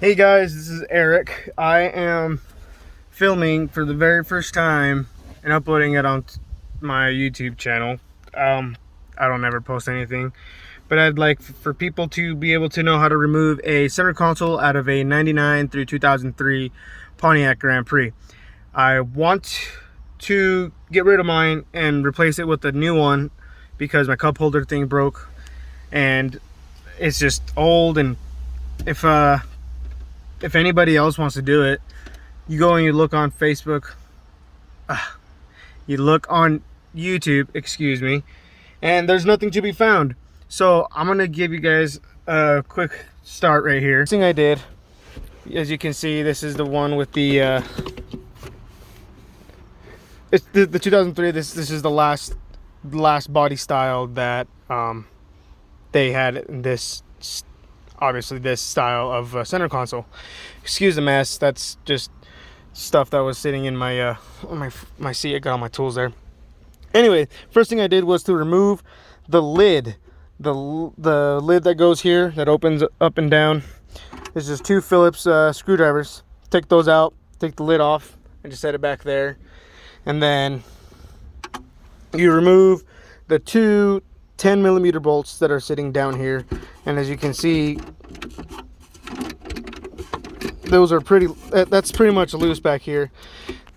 Hey guys, this is Eric. I am filming for the very first time and uploading it on my YouTube channel. I don't ever post anything, but I'd like for people to be able to know how to remove a center console out of a 99 through 2003 Pontiac Grand Prix. I want to get rid of mine and replace it with a new one because my cup holder thing broke and it's just old. And if anybody else wants to do it, you go and you look on Facebook, you look on YouTube, excuse me, and there's nothing to be found. So I'm gonna give you guys a quick start right here. First thing I did, as you can see, this is the one with the it's the 2003. This is the last body style that they had in this. Obviously this style of center console. Excuse the mess, that's just stuff that was sitting in my my seat. I got all my tools there. Anyway, first thing I did was to remove the lid. The lid that goes here, that opens up and down. There's just two Phillips screwdrivers. Take those out, take the lid off, and just set it back there. And then you remove the two 10mm bolts that are sitting down here, and as you can see, those are that's pretty much loose back here.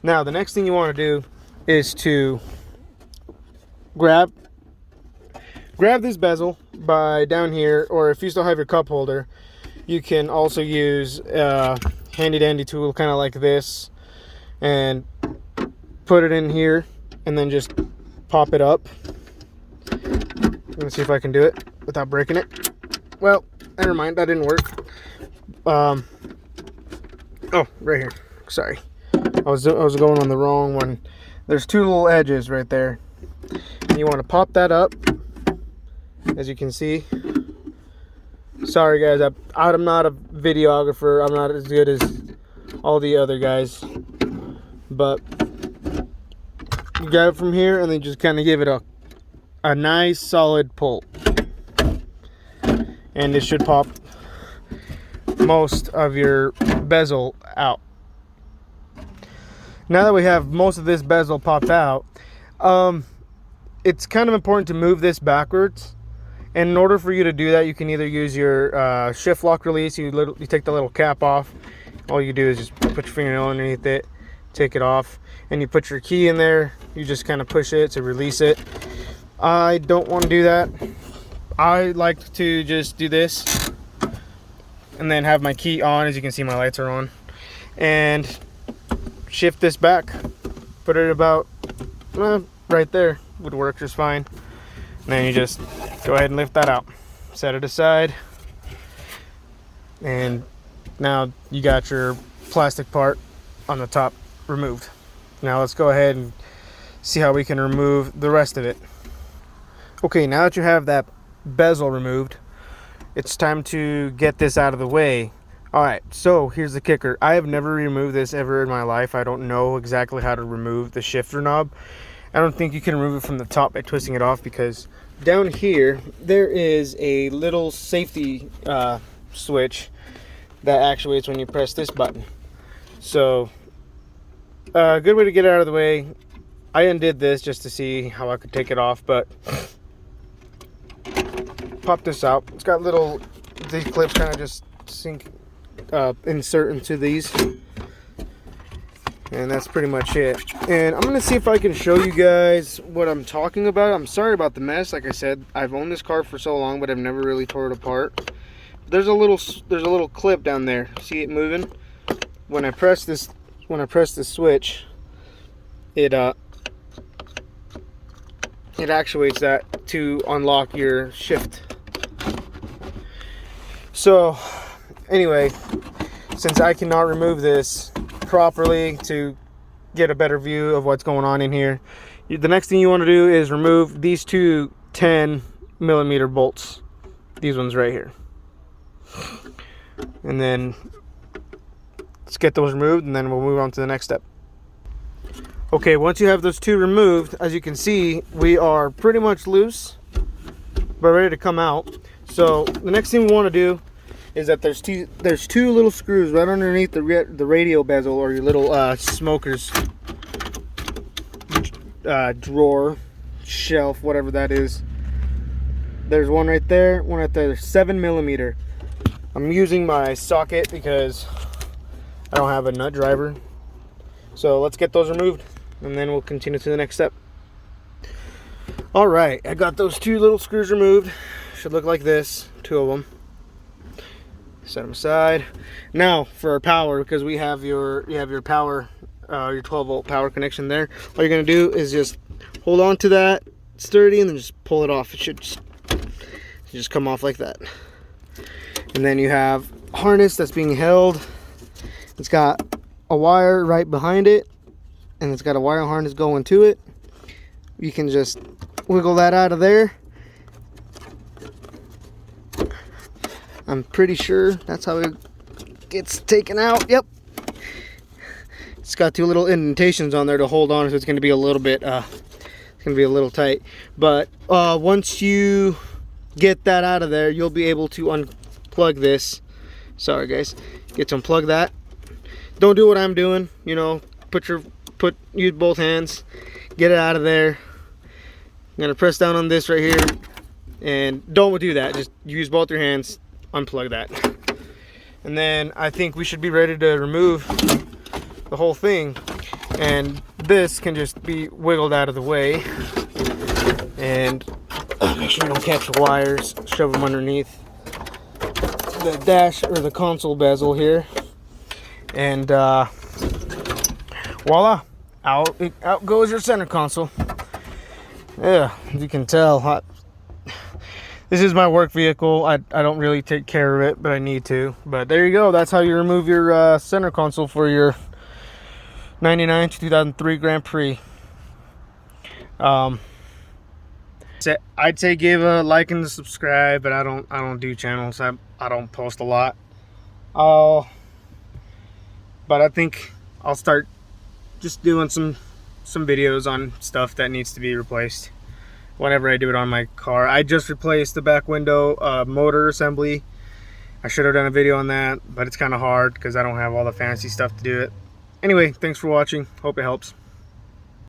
Now the next thing you want to do is to grab this bezel by down here, or if you still have your cup holder, you can also use a handy dandy tool kind of like this and put it in here and then just pop it up. Let's see if I can do it without breaking it. Well, never mind, that didn't work. Oh, right here. Sorry, I was going on the wrong one. There's two little edges right there, and you want to pop that up. As you can see. Sorry guys, I'm not a videographer. I'm not as good as all the other guys, but you got it from here, and then just kind of give it a nice solid pull, and it should pop most of your bezel out. Now that we have most of this bezel popped out, it's kind of important to move this backwards. And in order for you to do that, you can either use your shift lock release. You take the little cap off. All you do is just put your fingernail underneath it, take it off, and you put your key in there. You just kind of push it to release it. I don't want to do that. I like to just do this and then have my key on. As you can see, my lights are on, and shift this back. Put it about right there, would work just fine. And then you just go ahead and lift that out, set it aside, and now you got your plastic part on the top removed. Now let's go ahead and see how we can remove the rest of it. Okay, now that you have that bezel removed, it's time to get this out of the way. Alright, so here's the kicker. I have never removed this ever in my life. I don't know exactly how to remove the shifter knob. I don't think you can remove it from the top by twisting it off, because down here there is a little safety switch that actuates when you press this button. So a good way to get it out of the way. I undid this just to see how I could take it off, but pop this out. It's got these clips kind of just insert into these, and that's pretty much it. And I'm gonna see if I can show you guys what I'm talking about. I'm sorry about the mess. Like I said, I've owned this car for so long, but I've never really tore it apart. There's a little clip down there. See it moving? When I press this switch, it actuates that to unlock your shift. So anyway, since I cannot remove this properly to get a better view of what's going on in here, the next thing you want to do is remove these two 10mm bolts, these ones right here, and then let's get those removed, and then we'll move on to the next step. Okay, once you have those two removed, as you can see, we are pretty much loose but ready to come out. So the next thing we want to do is that there's two little screws right underneath the radio bezel, or your little smoker's drawer, shelf, whatever that is. There's one right there, one right there. There's 7mm. I'm using my socket because I don't have a nut driver. So let's get those removed, and then we'll continue to the next step. All right, I got those two little screws removed. Should look like this, two of them. Set them aside. Now for our power, because you have your power, your 12-volt power connection there. All you're gonna do is just hold on to that sturdy, and then just pull it off. It should just come off like that. And then you have a harness that's being held. It's got a wire right behind it, and it's got a wire harness going to it. You can just wiggle that out of there. I'm pretty sure that's how it gets taken out. Yep. It's got two little indentations on there to hold on, so it's going to be a little bit it's going to be a little tight. But once you get that out of there, you'll be able to unplug this. Sorry guys, get to unplug that. Don't do what I'm doing, you know, use both hands, get it out of there. I'm gonna press down on this right here, and don't do that, just use both your hands, unplug that. And then I think we should be ready to remove the whole thing, and this can just be wiggled out of the way, and make sure you don't catch the wires, shove them underneath the dash or the console bezel here, and voila, out goes your center console. Yeah, as you can tell, this is my work vehicle. I don't really take care of it, but I need to. But there you go, that's how you remove your center console for your 99 to 2003 Grand Prix. I'd say give a like and a subscribe, but I don't do channels. I don't post a lot. But I think I'll start just doing some videos on stuff that needs to be replaced whenever I do it on my car. I just replaced the back window motor assembly. I should have done a video on that, but it's kind of hard because I don't have all the fancy stuff to do it. Anyway, thanks for watching. Hope it helps.